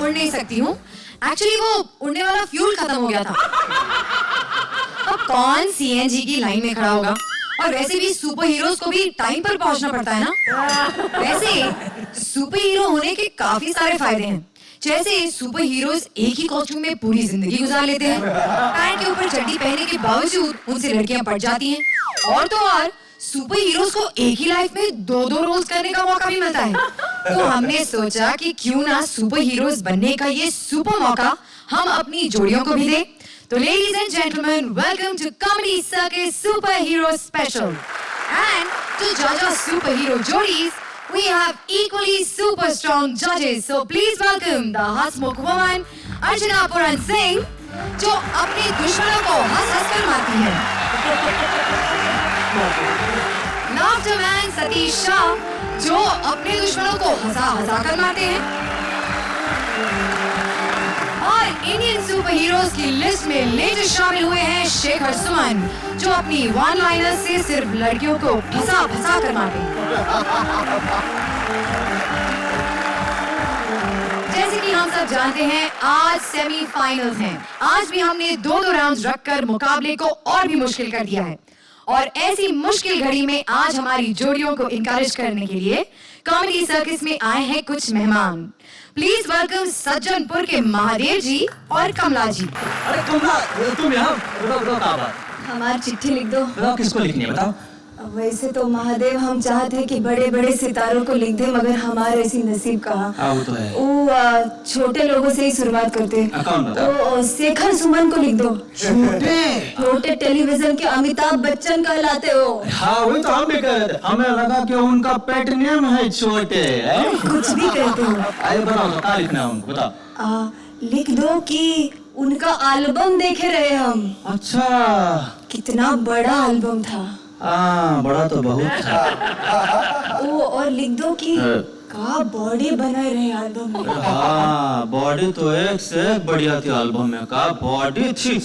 उड़ नहीं सकती हूँ। एक्चुअली वो उड़ने वाला फ्यूल खत्म हो गया था। अब कौन सीएनजी की लाइन में खड़ा होगा? और वैसे भी सुपर हीरोज को भी टाइम पर पहुंचना पड़ता है ना। वैसे सुपर हीरो होने के काफी सारे फायदे हैं। जैसे सुपर हीरोज एक ही कॉस्ट्यूम में पूरी जिंदगी गुजार लेते हैं। पैंट के ऊपर चड्डी पहनने के बावजूद उनसे लड़कियां पट जाती हैं। और तो और सुपर हीरोज को एक ही लाइफ में दो रोल्स करने का मौका भी मिलता है। तो हमने सोचा कि क्यों ना सुपर हीरोज बनने का ये सुपर मौका हम अपनी जोड़ियों को भी दें। तो ladies and gentlemen, welcome to Comedy Circus Super Hero Special. And to judge our superhero jodis, we have equally super strong judges. So please welcome the Hasmukh woman, Archana Puran Singh, जो अपने दुश्मनों को हंस कर मारती है। Laughter man Satish Shah, जो अपने दुश्मनों को हंसा कर मारते हैं। और इंडियन सुपर हीरोज की लिस्ट में लेटेस्ट शामिल हुए हैं शेखर सुमन, जो अपनी वन लाइनर से सिर्फ लड़कियों को फंसा कर मारते हैं। जैसे कि हम सब जानते हैं, आज सेमीफाइनल्स हैं। आज भी हमने दो राउंड्स रखकर मुकाबले को और भी मुश्किल कर दिया है। और ऐसी मुश्किल घड़ी में आज हमारी जोड़ियों को इनकरेज करने के लिए कॉमेडी सर्कस में आए हैं कुछ मेहमान। प्लीज वेलकम सज्जनपुर के महादेव जी और कमला जी। अरे तुम यहाँ बताओ क्या बात? हमारी चिट्ठी लिख दो। बताओ किसको लिखनी है बताओ। वैसे तो महादेव हम चाहते हैं कि बड़े बड़े सितारों को लिख दे, मगर हमारे ऐसी नसीब कहाँ। वो तो है। वो छोटे लोगों से ही शुरुआत करते हैं। कौन बताओ? तो शेखर सुमन को लिख दो। छोटे टेलीविजन के अमिताभ बच्चन कहलाते हो। हाँ वही तो हम भी कह रहे थे, हमें लगा कि उनका पेट नेम है छोटे। कुछ भी कहते हो। अरे बताओ तो क्या लिखना है उनको बताओ। लिख दो कि उनका एल्बम देखे रहे हम। अच्छा कितना बड़ा एल्बम था। बड़ा तो बहुत था। और लिख दो कि का बॉडी बनाए रहे एल्बम में। हाँ बॉडी तो एक से एक बढ़िया थी एल्बम में। का बॉडी थी।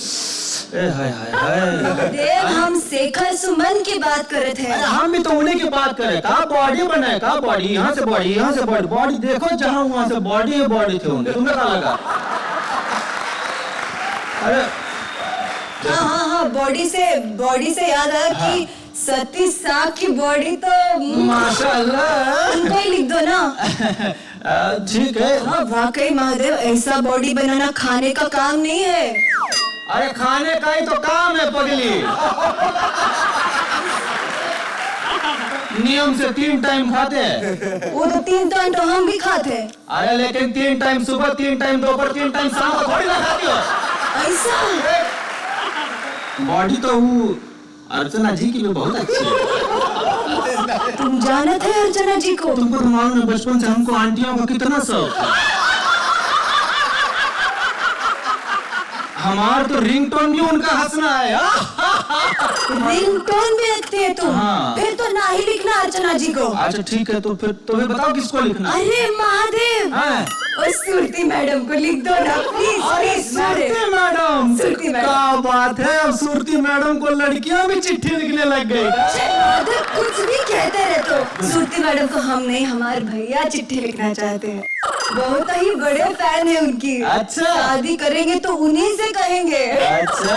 देव हम शेखर सुमन की बात कर रहे थे। हम भी तो उन्हीं की बात कर रहे। का बॉडी बनाए, का बॉडी, यहाँ से बॉडी, यहाँ से बॉडी। बॉडी देखो जहाँ वहाँ से बॉडी थी उनके। तुम्हें क्या लगा? अरे हाँ बॉडी से याद आया कि सतीश शाह की बॉडी तो माशाल्लाह उनको ही लिख दो ना। ठीक है। हाँ वाकई महादेव, ऐसा बॉडी बनाना खाने का काम नहीं है। अरे खाने का ही तो काम है पगली। नियम से 3 टाइम खाते हैं। वो तो 3 टाइम तो हम भी खाते हैं। अरे लेकिन 3 टाइम सुबह, 3 टाइम दोपहर, 3 टाइम शाम को थोड़ी ना खाती हो। ऐसा बॉडी तो वो अर्चना जी की भी बहुत अच्छी है। तुम जानते हैं अर्चना जी को? तुमको तो मालूम है बचपन से हमको आंटियों का कितना शौक है। हमार तो रिंगटोन भी उनका हंसना है। रिंगटोन भी रखते हैं तुम? हाँ। फिर तो ना ही लिखना अर्चना जी को। अच्छा ठीक है, तो फिर तुम्हें बताओ किसको लिखना। अरे महादेव, और सुरती मैडम को लिख दो ना please. Surti madam, Surti madam. क्या बात है, अब सुरती मैडम को लड़कियां भी चिट्ठी लिखने लग गई। कुछ भी कहते रहे तो। सुरती मैडम को हम नहीं, हमारे भैया चिट्ठी लिखना चाहते हैं। बहुत ही बड़े फैन है उनकी। अच्छा। शादी करेंगे तो उन्हीं से कहेंगे। अच्छा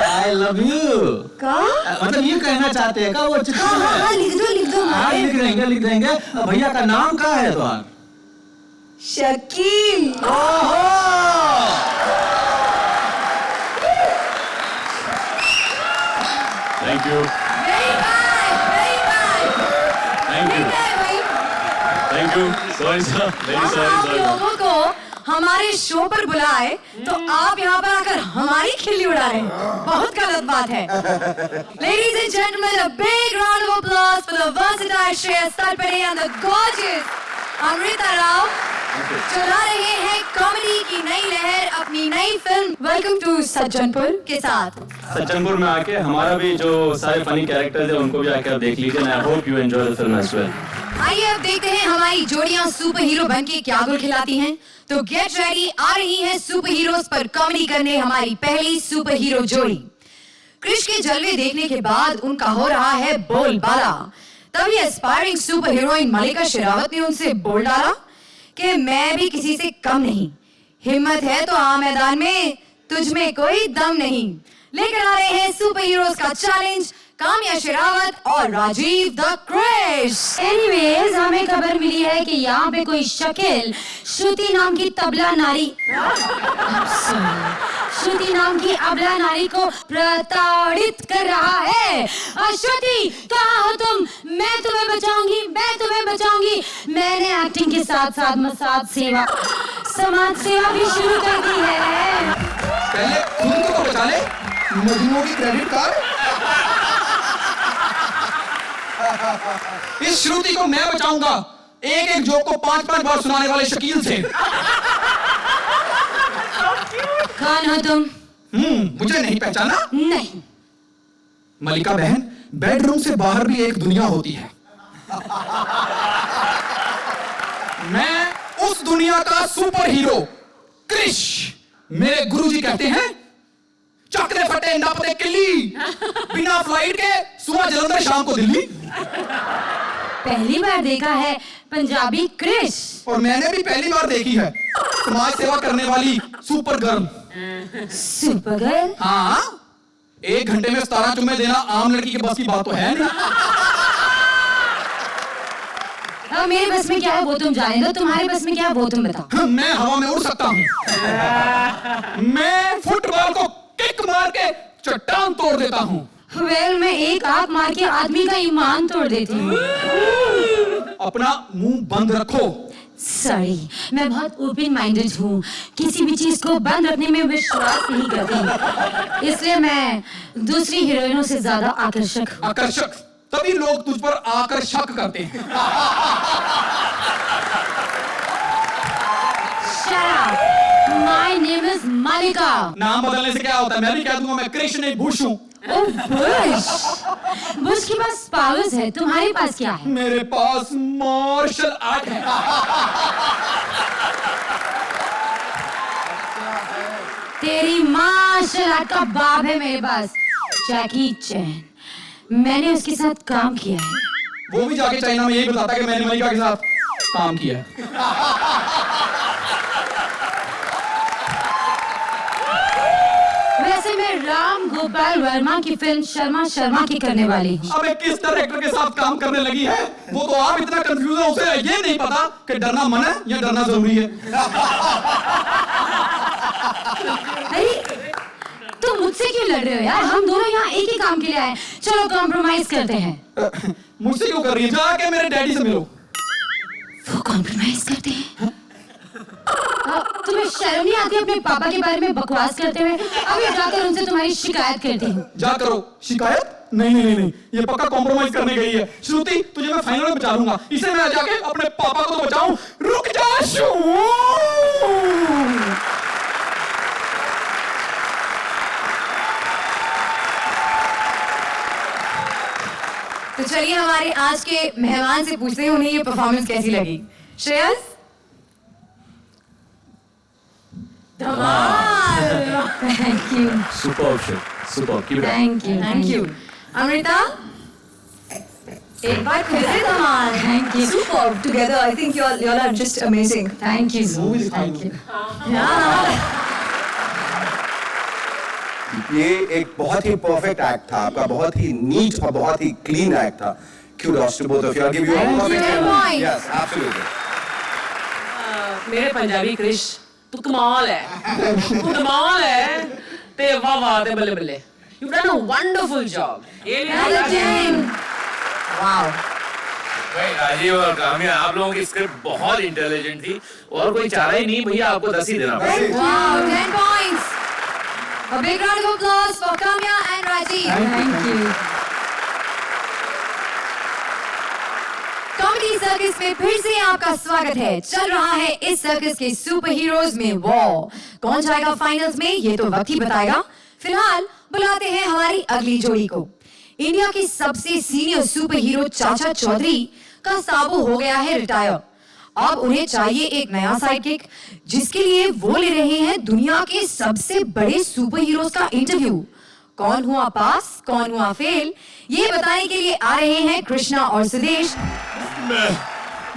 आई लव यू का मतलब ये कहना चाहते हैं का वो चिट्ठी में? हाँ लिख दो। हाँ लिख देंगे। भैया का नाम क्या है तुम्हारा? शकील। ओहो thank you thank you. Sorry आप लोगों को हमारे शो पर बुलाए तो आप यहाँ पर आकर हमारी खिल्ली उड़ा रहे हैं। बहुत गलत बात है। Ladies and gentlemen, a big round of applause for the versatile Shreya Talpade and the gorgeous Amrita Rao, जो ला रहे हैं कॉमेडी की नई लहर अपनी नई फिल्म वेलकम टू सज्जनपुर के साथ। सज्जनपुर में आके हमारा भी जो सारे फनी कैरेक्टर्स है उनको भी आके आप देख लीजिए। I hope you enjoy the film as well. आइए अब देखते हैं हमारी जोड़ियां सुपर हीरो बनके क्या गुल खिलाती हैं। तो गेट रेडी, आ रही है सुपर हीरोज पर कॉमेडी करने हमारी पहली सुपर हीरो जोड़ी। क्रिश के जलवे देखने के बाद उनका हो रहा है बोलबाला। तभी एस्पायरिंग सुपर हीरोइन मलिका शेरावत ने उनसे बोल डाला कि मैं भी किसी से कम नहीं, हिम्मत है तो आ मैदान में, तुझ में कोई दम नहीं। लेकर आ रहे हैं सुपर हीरोज का चैलेंज काम्या शेरावत और राजीव द क्रिश। एनीवेज, हमें खबर मिली है कि यहाँ पे कोई शकील श्रुति नाम की तबला नारी श्रुति नाम की अबला नारी को प्रताड़ित कर रहा है। श्रुति, कहाँ हो तुम? मैं तुम्हें बचाऊंगी, मैं तुम्हें बचाऊंगी। मैंने एक्टिंग के साथ साथ मसाज सेवा, समाज सेवा भी शुरू कर दी है। पहले खुद को तो बचा ले, मजनू की क्रेडिट कार्ड। इस श्रुति को मैं बचाऊंगा, एक एक जोक को 5-5 बार सुनाने वाले शकील से। कौन हो तुम? मुझे नहीं पहचाना? नहीं। मलिका बहन, बेडरूम से बाहर भी एक दुनिया होती है। मैं उस दुनिया का सुपर हीरो क्रिश। मेरे गुरुजी कहते हैं, चकरे फटे नापते किल्ली, बिना फ्लाइट के सुबह जलंधर शाम को दिल्ली। पहली बार देखा है पंजाबी क्रिश। और मैंने भी पहली बार देखी है समाज सेवा करने वाली सुपर गर्ल। Super girl? हाँ, 1 घंटे में 17 चुम्मे देना आम लड़की के बस की बात तो है नहीं। अब मेरे बस में क्या है वो तुम जाने दो, तुम्हारे बस में क्या है वो तुम बताओ। मैं हवा में उड़ सकता हूँ। मैं फुटबॉल को किक मार के चट्टान तोड़ देता हूँ। वेल, मैं एक आंख मार के आदमी का ईमान तोड़ देती हूँ। अपना मुंह बंद रखो। सॉरी, मैं बहुत ओपन माइंडेड हूँ, किसी भी चीज को बंद रखने में विश्वास नहीं करती, इसलिए मैं दूसरी हीरोइनों से ज्यादा आकर्षक हूँ। आकर्षक? तभी लोग तुझ पर आकर्षक करते हैं। Shut up. My name is मालिका। नाम बदलने से क्या होता है? मैं भी कह दूंगा मैं कृष्ण नहीं बुश हूँ। ओह, बुश। बुश के पास पावर्स है, तुम्हारे पास क्या है? मेरे पास मार्शल आर्ट है। तेरी मार्शल आर्ट का बाप है मेरे पास, जैकी चैन। मैंने उसके साथ काम किया है। वो भी जाके चाइना में यही बताता कि मैंने मलिका के साथ काम किया है। वैसे मैं राम गोपाल वर्मा की फिल्म शर्मा शर्मा की करने वाली हूँ। अबे किस डायरेक्टर के साथ काम करने लगी है? वो तो आप इतना कंफ्यूज है, उसे ये नहीं पता कि डरना मन है या डरना जरूरी है। अरे, तुम मुझसे क्यों लड़ रहे हो यार? हम दोनों यहाँ एक ही काम के लिए आए। चलो कॉम्प्रोमाइज करते हैं। मुझसे क्यों कर रही है? जाके मेरे डैडी से मिलो। वो कॉम्प्रोमाइज करते हैं? तुम्हें शर्म नहीं आती अपने पापा के बारे में बकवास करते हुए? अभी जाकर उनसे तुम्हारी शिकायत करती हूँ। जा करो शिकायत। नहीं, ये पक्का कॉम्प्रोमाइज करने गई है। श्रुति, तुझे मैं फाइनल में बचा लूंगा। इसे मैं जाके अपने पापा को तो बचाऊं। रुक जा शू। तो चलिए हमारे आज के मेहमान से पूछते हैं उन्हें ये परफॉर्मेंस कैसी लगी। Shreyas? Thank you, super, keep it up. Thank you. Amrita? एक बार फिर से धमाल। Thank you, Superb together. I think you all are just amazing. Thank you, thank you. ये एक बहुत ही परफेक्ट एक्ट था आपका, बहुत ही नीट और बहुत ही क्लीन एक्ट था। Kudos to both of you. I'll give you a perfect point. Yes, absolutely. मेरे पंजाबी क्रिश, तू कमाल है, तू कमाल है, ते वाह वाह ते बल्ले बल्ले। You've done a wonderful job. Wow. भाई राजीव और काम्या, आप लोगों की स्क्रिप्ट बहुत इंटेलिजेंट थी और कोई चारा ही नहीं भैया, आपको 10 ही देना पड़ेगा। Wow, 10 points. A big round of applause for Kamya and Rajiv. Thank you. Comedy circus में फिर से आपका स्वागत है। चल रहा है इस सर्कस के सुपर हीरोज में वॉर। कौन जाएगा फाइनल्स में ये तो वक्त ही बताएगा। फिलहाल बुलाते हैं हमारी अगली जोड़ी को। इंडिया के सबसे सीनियर सुपर हीरो चाचा चौधरी का साबू हो गया है रिटायर। अब उन्हें चाहिए एक नया साइडकिक, जिसके लिए वो ले रहे हैं दुनिया के सबसे बड़े सुपर हीरोज का इंटरव्यू। कौन हुआ पास, कौन हुआ फेल, ये बताने के लिए आ रहे हैं कृष्णा और सुदेश।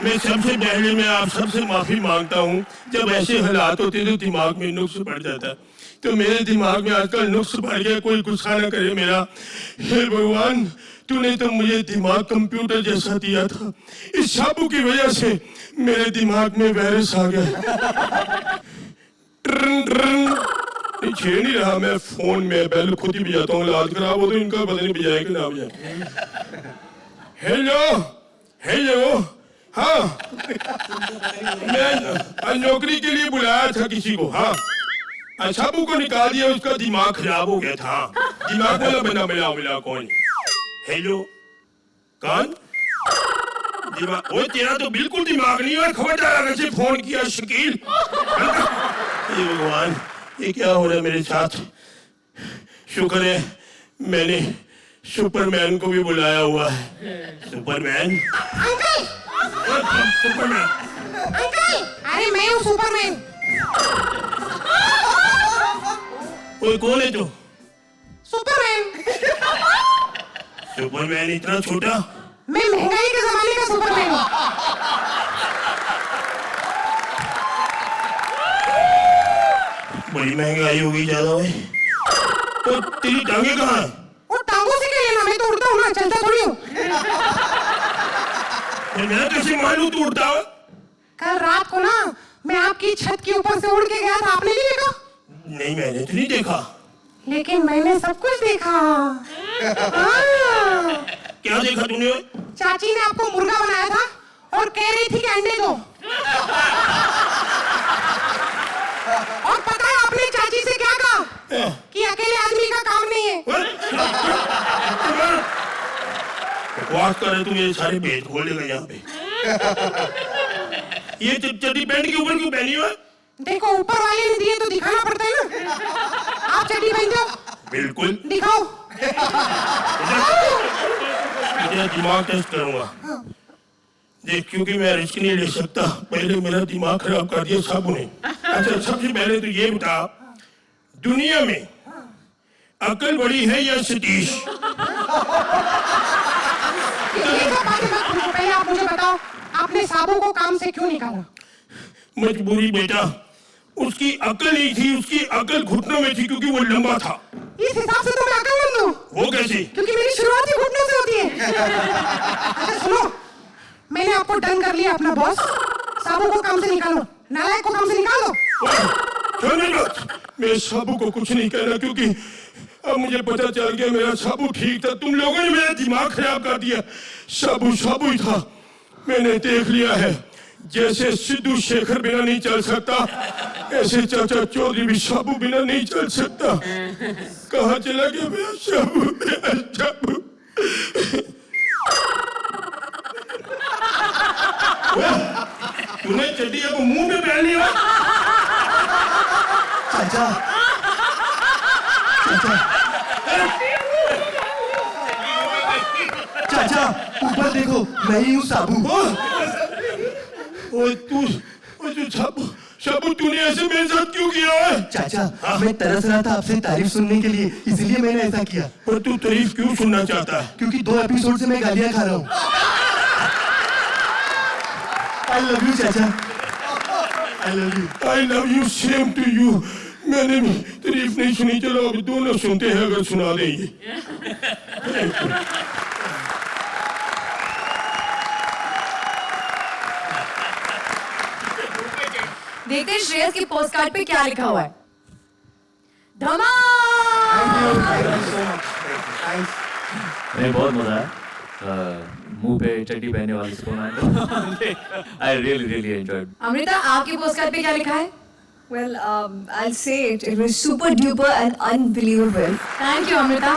मैं सबसे पहले मैं आप सबसे माफी मांगता हूँ। जब ऐसे हालात होते तो दिमाग में नुक्स पड़ जाता है, तो मेरे दिमाग में आजकल नुक्स पड़ गया। कोई गुस्सा न करे मेरा। हे भगवान, तूने तो मुझे दिमाग कंप्यूटर जैसा दिया था, इस साबु की वजह से मेरे दिमाग में वायरस आ गया। छेड़ नहीं रहा मैं फोन में, बेल खुद ही बजाता हूँ। हालत खराब हो तो इनका पता नहीं बजाए कि ना बजाए। हेलो हेलो, हाँ मैं नौकरी के लिए बुलाया था किसी को। हाँ, साबू को निकाल दिया, उसका दिमाग खराब हो गया था। दिमाग वाला बना मिला कौन? हेलो कौन? दिमाग? वो तेरा तो बिल्कुल दिमाग नहीं है। खबरदार अगर से फोन किया शकील। ये भगवान, ये क्या हो रहा है मेरे साथ? शुक्र है मैंने सुपरमैन को भी बुलाया हुआ है। सुपरमैन? अंकल! सुपरमैन? अंकल! अरे मैं हूँ सुपरमैन। कोई कौन है तू? सुपरमैन। सुपरमैन इतना छोटा? मैं महंगाई के जमाने का सुपरमैन हूँ। बड़ी महंगाई होगी ज्यादा है। तो तेरी टांगे कहाँ है? वो टांगों से क्या लेना, मैं तो उड़ता हूँ ना, चलता थोड़ी हूँ। मैं कैसे मालूम तू उड़ता है? कल रात को ना मैं आपकी छत के ऊपर से उड़ के गया था, आपने नहीं देखा? नहीं, मैंने तो नहीं देखा। लेकिन मैंने सब कुछ देखा। क्या देखा तूने? चाची ने आपको मुर्गा बनाया था और कह रही थी कि अंडे दो। और पता है आपने चाची से क्या कहा? कि अकेले आदमी का काम नहीं है। बकवास कर रहे तू, ये सारे भेद खोलेगा यहाँ पे। ये चड्डी पैंट के ऊपर क्यों पहनी हुआ? देखो, ऊपर वाले ने दिए तो दिखाना पड़ता है ना। आप चड्डी पहन जाओ। बिल्कुल दिखाओ। तेरा दिमाग टेस्ट करूंगा। देख, क्योंकि मैं रिस्क नहीं ले सकता, पहले मेरा दिमाग खराब कर दिया साबू ने। अच्छा, सबसे पहले तो ये बता, दुनिया में अकल बड़ी है या सतीश? पहले आप मुझे बताओ, आपने साबू को काम से क्यों निकाला? मजबूरी बेटा, उसकी अकल नहीं थी, उसकी अकल घुटनों में थी क्योंकि वो लंबा था। इस हिसाब से तो मैं अकलमंद हूँ। वो कैसे? क्योंकि मेरी शुरुआत ही घुटनों से होती है। अच्छा सुनो, मैंने आपको डन कर लिया अपना बॉस। साबू को काम से निकालो, नालायक को काम से निकालो। मैं साबू को कुछ नहीं कहना, क्योंकि अब मुझे पता चल गया मेरा साबू ठीक था। तुम लोगों ने मेरा दिमाग खराब कर दिया। साबू साबू ही था। मैंने देख लिया है, जैसे सिद्धू शेखर बिना नहीं चल सकता, ऐसे चाचा चौधरी भी साबू बिना नहीं चल सकता। कहाँ चला गया मेरा साबू? मेरा साबू। तूने चड्डी अब मुंह में पहन लिया? चाचा, चाचा ऊपर देखो, मैं ही हूँ साबू। साबू तूने ऐसे मेरे साथ क्यों किया है? चाचा, मैं तरस रहा था आपसे तारीफ सुनने के लिए, इसलिए मैंने ऐसा किया। पर तू तारीफ क्यों सुनना चाहता है? क्योंकि 2 एपिसोड से मैं गालियाँ खा रहा हूँ। I love you चाचा। I love you, same to you। मैंने भी तारीफ नहीं सुनी, चलो अब दोनों सुनते हैं, अगर सुना देंगे। देखते हैं श्रेयस के पोस्ट कार्ड पे क्या लिखा हुआ है। धमाल! नहीं, बहुत मजा आया। मुंह पे चड्डी पहनने वाली Superman. I really enjoyed। Amrita, आपके पोस्ट कार्ड पे क्या लिखा है? Well, I'll say it. It was super duper and unbelievable. Thank you Amrita.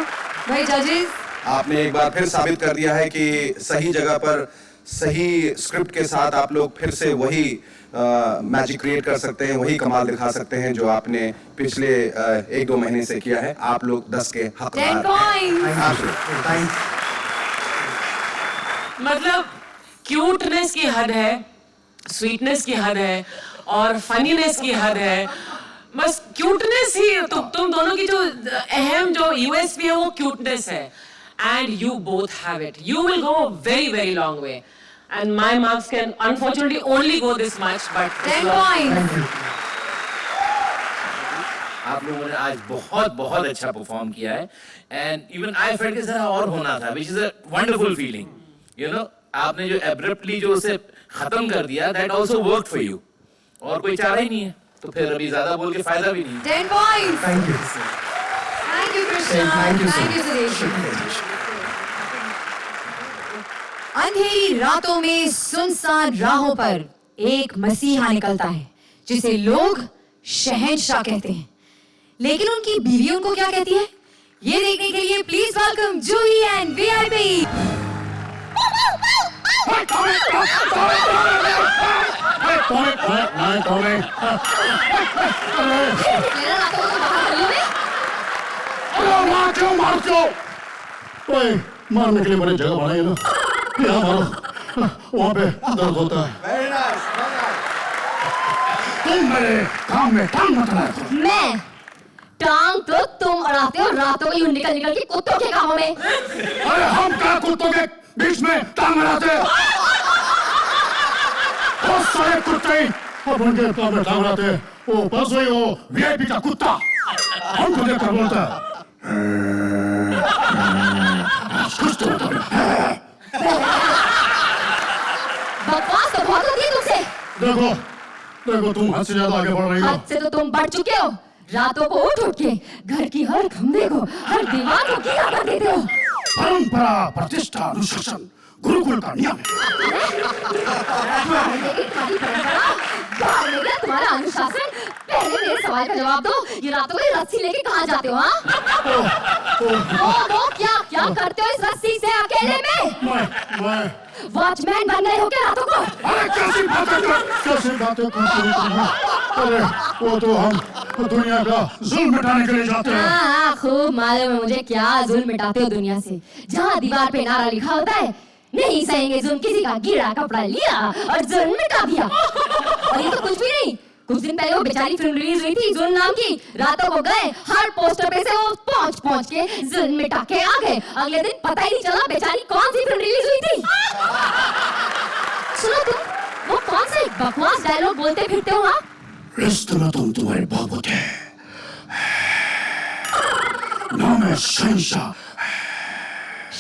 भाई जजेस, आपने एक बार फिर साबित कर दिया है कि सही जगह पर सही स्क्रिप्ट के साथ आप लोग फिर से वही मैजिक क्रिएट कर सकते हैं, वही कमाल दिखा सकते हैं जो आपने पिछले 1-2 महीने से किया है। आप लोग 10 के हकदार 10 points। मतलब क्यूटनेस की हद है, स्वीटनेस की हद है और फनीनेस की हद है। बस क्यूटनेस ही तुम दोनों की जो अहम जो यूएसपी है वो क्यूटनेस है। And you both have it. You will go very long way. and my marks can unfortunately only go this much, but 10 points. आप लोगों ने आज बहुत बहुत अच्छा परफॉर्म किया है एंड इवन आई फेल्ट कि जरा और होना था which is a wonderful feeling you know आपने जो एब्रप्टली जो उसे खत्म कर दिया that also worked for you और कोई चारा ही नहीं है तो फिर अभी ज्यादा बोल के फायदा भी नहीं 10 points. Thank you Thank you, Krishna. Thank you, sir. Thank you, Suresh. अंधेरी रातों में सुनसान राहों पर एक मसीहा निकलता है जिसे लोग शहंशाह कहते हैं, लेकिन उनकी बीवी उनको क्या कहती है ये देखने के लिए please welcome Juhi and VIP. मारने के लिए मैंने जगह बनाई ना, यहाँ मारो, वहाँ पे दर्द होता है. तुम मेरे काम में टांग मत अड़ाया करो. मैं टांग तो तुम अड़ाते हो रातों को यूं निकल निकल के कुत्तों के कामों में. अरे हम क्या कुत्तों के बीच में टांग अड़ाते हैं? बहुत सारे कुत्ते और उनके काम में टांग अड़ाते हैं. वो बस वही वो वीआईपी का कुत्ता हमको देखकर बोलता है कुछ तो बकवास तो बहुत होती है तुमसे. देखो देखो तुम हद से ज्यादा आगे बढ़ रही हो. हद से तो तुम बढ़ चुके हो. रातों को उठ उठ के घर की हर खंभे को हर दीवार को गिरा कर देते हो. परंपरा प्रतिष्ठा अनुशासन गुरुकुल का नियम है. तुम्हारा अनुशासन. पहले मेरे सवाल का जवाब दो. ये रातों को रस्सी लेके कहाँ जाते हो? हाँ वो क्या करते हो इस रस्सी से अकेले में? मैं वॉचमैन बन गए हो क्या रातों को? अरे कैसी बातें करती हो? अरे वो तो हम दुनिया का जुल्म मिटाने के लिए जाते हैं. हाँ खूब मालूम है मुझे क्या जुल्म मिटाते हो दुनिया से. जहाँ दीवार पे नारा लिखा होता है नहीं सहेंगे जुल्म, किसी का गिरा कपड़ा लिया और जुल्म मिटा दिया. और ये तो कुछ भी नहीं. कुछ दिन पहले वो बेचारी फिल्म रिलीज हुई थी जुल्म नाम की. रातों को गए हर पोस्टर पे से वो पहुंच के जुल्म मिटा के आ गए. अगले दिन पता ही नहीं चला बेचारी कौन सी फिल्म रिलीज हुई थी. सुनो तुम वो कौन से बकवास डायलॉग बोलते फिरते हो? हाँ रिश्ते में तुम तुम्हारे बाबू थे. नाम है शहंशाह.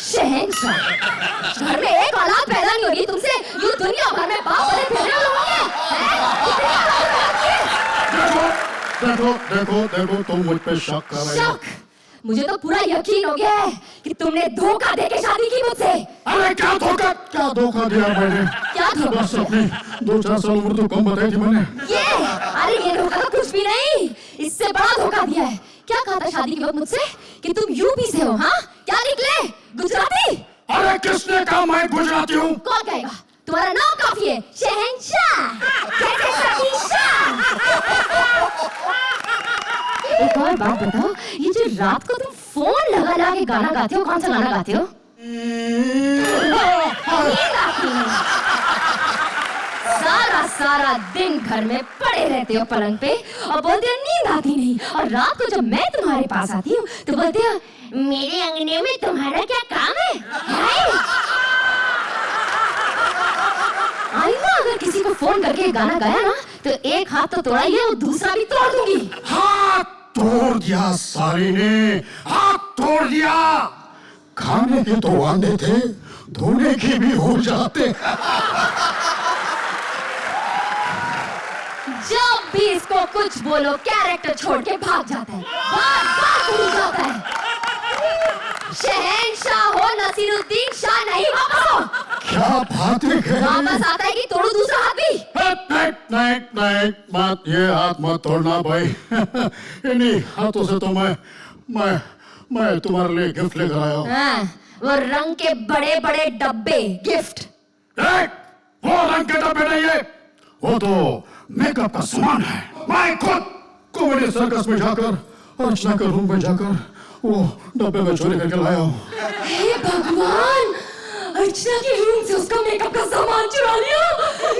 शहंशाह. घर में एक औलाद पैदा नहीं हो रही तुमसे यूं दुनिया भर में बाप बने फिर रहे लोग हैं. देखो तुम मुझ पे शक कर रहे हो. शक? मुझे तो पूरा यकीन हो गया है कि तुमने धोखा देके शादी की मुझसे. अरे क्या धोखा दिया मैंने? क्या धोखा? बस अपनी 2-4 साल उम्र तो कम बताई थी मैंने. ये धोखा तो कुछ भी नहीं. इससे बड़ा धोखा दिया है. क्या कहा था शादी के वक्त मुझसे कि तुम यूपी से हो? हाँ क्या निकले गुजराती? अरे किसने कहा मैं गुजराती हूँ? कौन कहेगा? तुम्हारा नाम काफी है शहंशाह. कैसे शहंशाह? एक और बात बताओ, ये जो रात को तुम फोन लगा लगा के गाना गाते हो, कौन सा गाना गाते हो? सारा दिन घर में पड़े रहते हो पलंग पे और बोलते हो नींद आती नहीं. और रात को जब मैं तुम्हारे पास आती हूँ तो बोलते हो मेरे अंगने में तुम्हारा क्या काम है? अगर किसी को फोन करके गाना गाया ना तो एक हाथ तो तोड़ा ही है और दूसरा भी तोड़ दूंगी. हाथ तोड़ दिया सारी ने. हाथ तोड़ दिया. खाने के तो वादे थे धोने के भी हो जाते. जब भी इसको कुछ बोलो कैरेक्टर छोड़ के भाग जाता है. बार भूल जाता है. शहंशाह हो नसीरुद्दीन शाह नहीं. वापस आओ. क्या बात है? वापस आता है कि तोड़ू दूसरा हाथ भी? नहीं मत ये हाथ मत तोड़ना भाई. इन्हीं हाथों से तो मैं तुम्हारे लिए गिफ्ट लेकर आया हूँ. वो रंग के बड़े बड़े डब्बे गिफ्ट. वो रंग के डब्बे नहीं है. वो तो मेकअप का सामान है. मैं खुद कॉमेडी सर्कस में जाकर अर्चना के रूम में जाकर वो डब्बे में चोरी करके लाया हूँ. हे भगवान, अर्चना के रूम से उसका मेकअप का सामान चुरा लिया.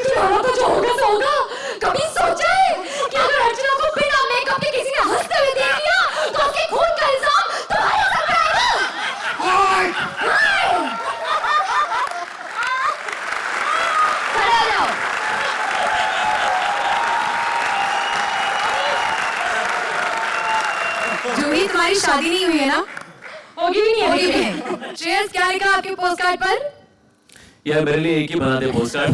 तुम्हारा तो जो होगा सो होगा. कभी सोचा है कि अगर अर्चना को बिना मेकअप के किसी ने हंसते हुए देख लिया तो उसके खून का इल्जाम तुम्हारे सर पर आएगा? 哎 तुम्हारी शादी नहीं हुई है ना? होगी भी नहीं, होगी भी नहीं। श्रेयस, क्या लिखा आपके पोस्ट कार्ड पर? यार मेरे लिए एक ही बना दे पोस्ट कार्ड।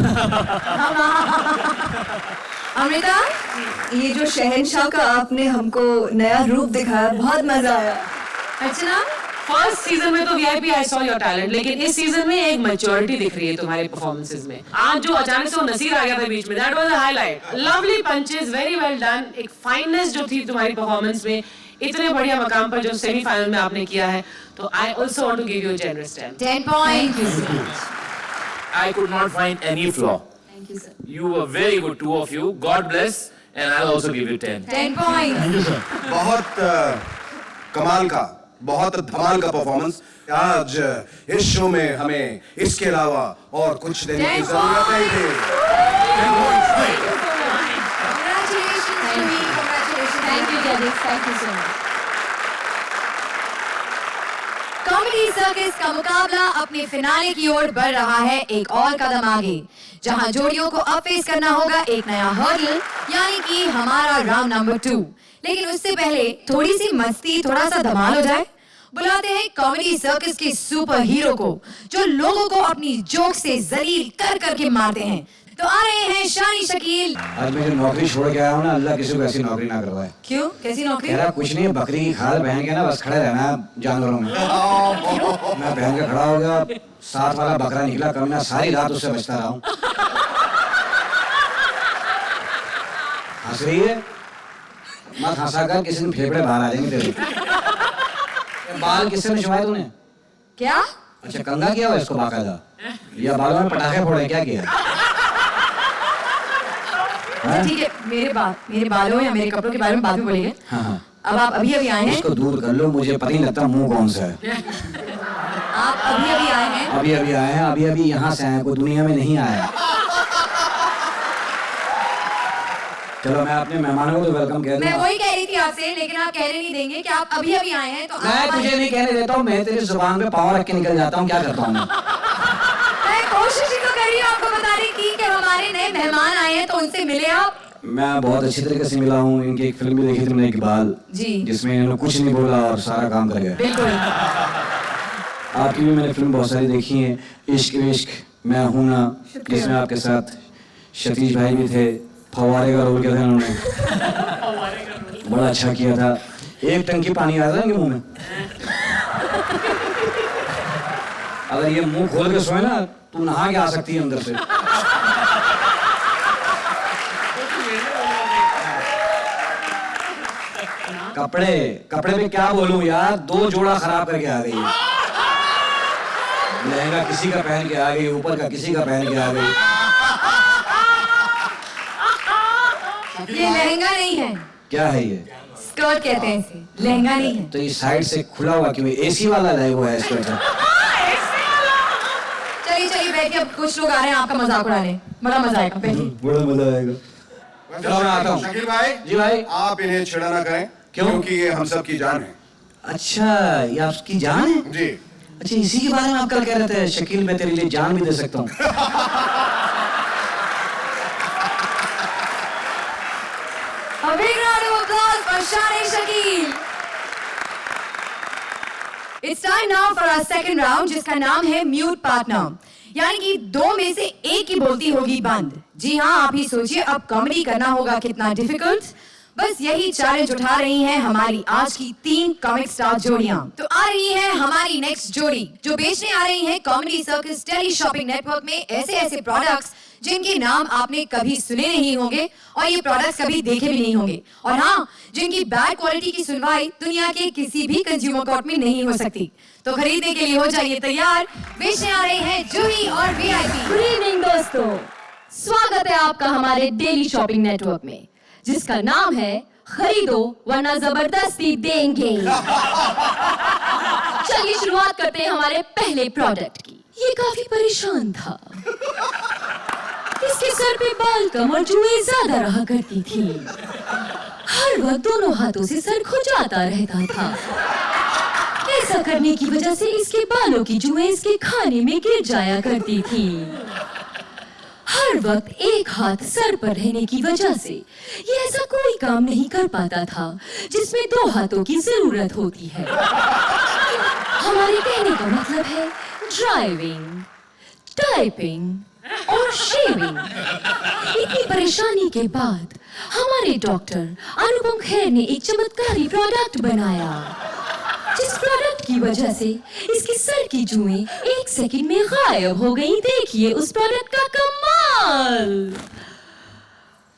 अमृता, ये जो शहंशाह का आपने हमको नया रूप दिखाया, बहुत मजा आया। अर्चना, फर्स्ट सीजन में तो VIP I saw your talent, लेकिन इस सीजन में एक मैच्योरिटी दिख रही है तुम्हारे परफॉर्मेंसेस में। आज जो अचानक से वो नसीर आ गया था बीच में, that was a highlight. Lovely punches, very well done. एक फाइननेस जो थी तुम्हारी परफॉर्मेंस में, इतने बढ़िया मकाम पर जो सेमीफाइनल में आपने किया है, तो I also want to give you generous 10 points. I could not find any flaw. Thank you, sir. You were very good, two of you. God bless, and I'll also give you 10. 10 points. बहुत कमाल का, बहुत धमाल का performance. आज इस show में हमें इसके अलावा और कुछ देने की जरूरत नहीं थी। Congratulations to me. Congratulations. Thank you, judges. Thank you so much. Comedy circus का मुकाबला अपने फिनाले की ओर बढ़ रहा है एक और कदम आगे, जहां जोड़ियों को अब फेस करना होगा एक नया हर्डल, यानी कि हमारा राउंड नंबर 2। लेकिन उससे पहले थोड़ी सी मस्ती, थोड़ा सा धमाल हो जाए। बुलाते हैं कॉमेडी सर्कस के सुपर हीरो को, जो लोगों को अपनी जोक से जलील कर करके मारते हैं। तो आ रहे हैं शानी शकील। आज मैं जो नौकरी छोड़ के आया हूँ ना, अल्लाह किसी को ऐसी नौकरी ना करवाए। क्यों? कैसी नौकरी? कह रहा कुछ नहीं, बकरी की खाल पहन के ना बस खड़े रहना जानवरों में। मैं पहन के खड़ा हो गया, साथ वाला बकरा निकला, कभी ना सारी रात उससे बचता रहा हूँ। हंस रही है? मत हंसा कर, किसी दिन फेफड़े बाहर आ जाएंगे तेरे। बाल किससे निछवाए तूने? क्या? अच्छा, कंघा किया हुआ इसको बाकायदा, या बालों में पटाखे फोड़े, क्या किया? ठीक है, मेरे बालों या मेरे कपड़ों के बारे में बाद में बोलेंगे। हाँ। अब आप अभी अभी आए हैं। इसको दूर कर लो, मुझे पता नहीं लगता मुंह कौन सा है। आप अभी अभी आए हैं। अभी अभी आए हैं, अभी अभी यहाँ से आए हैं, कोई दुनिया में नहीं आया। चलो, मैं अपने मेहमानों को तो वेलकम कह दूँ। मैं वही कह रही थी आपसे, लेकिन आप कहने नहीं देंगे कि आप अभी अभी आए हैं। तो मैं तुझे नहीं कहने देता हूँ, मैं तेरी जुबान पे पाँव रख के निकल जाता हूँ। क्या करता हूँ मैं कोशिश ही तो कर रही हूँ आपको बताने की कि हमारे नए मेहमान आए हैं, तो उनसे मिले आप। मैं बहुत अच्छी तरीके से मिला हूँ। इनकी एक फिल्म भी देखी थी मैंने, इकबाल जी, जिसमें इन्होंने कुछ नहीं बोला और सारा काम कर गया। बिल्कुल। आपकी भी मैंने फिल्म बहुत सारी देखी है, इश्क विश्क, मैं हूं ना, जिसमें आपके साथ सतीश भाई भी थे, फवारे का रोल किया था इन्होंने, बड़ा अच्छा किया था। एक टंकी पानी आया था इनके मुंह में, अगर ये मुंह खोल के सोए ना, तू नहा के आ सकती है अंदर से। कपड़े पे क्या बोलूं यार, 2 जोड़ा खराब करके आ गई है। लहंगा किसी का पहन के आ गई, ऊपर का किसी का पहन के आ गई। ये लहंगा नहीं है। क्या है ये? स्कर्ट कहते हैं इसे, लहंगा नहीं है। तो ये साइड से खुला हुआ क्यों? एसी वाला है वो है स्कर्ट। चलिए बैठिए, अब कुछ लोग आ रहे हैं आपका मजाक उड़ाने, बड़ा मजा आएगा। बैठिए, बड़ा मजा आएगा। चलो मैं आता हूँ। शकील भाई जी भाई, आप इन्हें छेड़ा ना करें। क्योंकि ये हम सब की जान है। अच्छा, ये आपकी जान है? जी। अच्छा, इसी के बारे में आप कल कह रहे थे, शकील मैं तेरे लिए जान भी दे सकता हूँ। A big round of applause for Shani Shakil. It's time now for our second round, जिसका नाम है म्यूट पार्टनर, यानी कि 2 में से एक ही बोलती होगी बंद। जी हाँ, आप ही सोचिए अब कॉमेडी करना होगा कितना डिफिकल्ट। बस यही चैलेंज उठा रही हैं हमारी आज की 3 कॉमिक स्टार जोड़ियां। तो आ रही है हमारी नेक्स्ट जोड़ी, जो बेचने आ रही है comedy circus tele shopping network में ऐसे प्रोडक्ट्स जिनके नाम आपने कभी सुने नहीं होंगे और ये प्रोडक्ट्स कभी देखे भी नहीं होंगे, और हाँ, जिनकी बैड क्वालिटी की सुनवाई दुनिया के किसी भी कंज्यूमर कोर्ट में नहीं हो सकती। तो खरीदने के लिए हो जाइए तैयार, बेचने आ रहे हैं जूही और वीआईपी। गुड इवनिंग दोस्तों, स्वागत है आपका हमारे डेली शॉपिंग नेटवर्क में, जिसका नाम है खरीदो वरना जबरदस्ती देंगे। चलिए शुरुआत करते हैं हमारे पहले प्रोडक्ट की। ये काफी परेशान था, इसके सर पे बाल कम और जुएं ज्यादा रहा करती थी, हर वक्त दोनों हाथों से सर खुजाता रहता था। ऐसा करने की वजह से इसके बालों की जुएं इसके खाने में गिर जाया करती थी। हर वक्त एक हाथ सर पर रहने की वजह से ये ऐसा कोई काम नहीं कर पाता था जिसमें 2 हाथों की जरूरत होती है। हमारे कहने का मतलब है ड्राइविंग, टाइपिंग और शेविंग। इतनी परेशानी के बाद हमारे डॉक्टर अनुपम खेर ने एक चमत्कारी प्रोडक्ट बनाया, जिस प्रोडक्ट की वजह से इसके सर की जुएं 1 सेकंड में गायब हो गई। देखिए उस प्रोडक्ट का कमाल।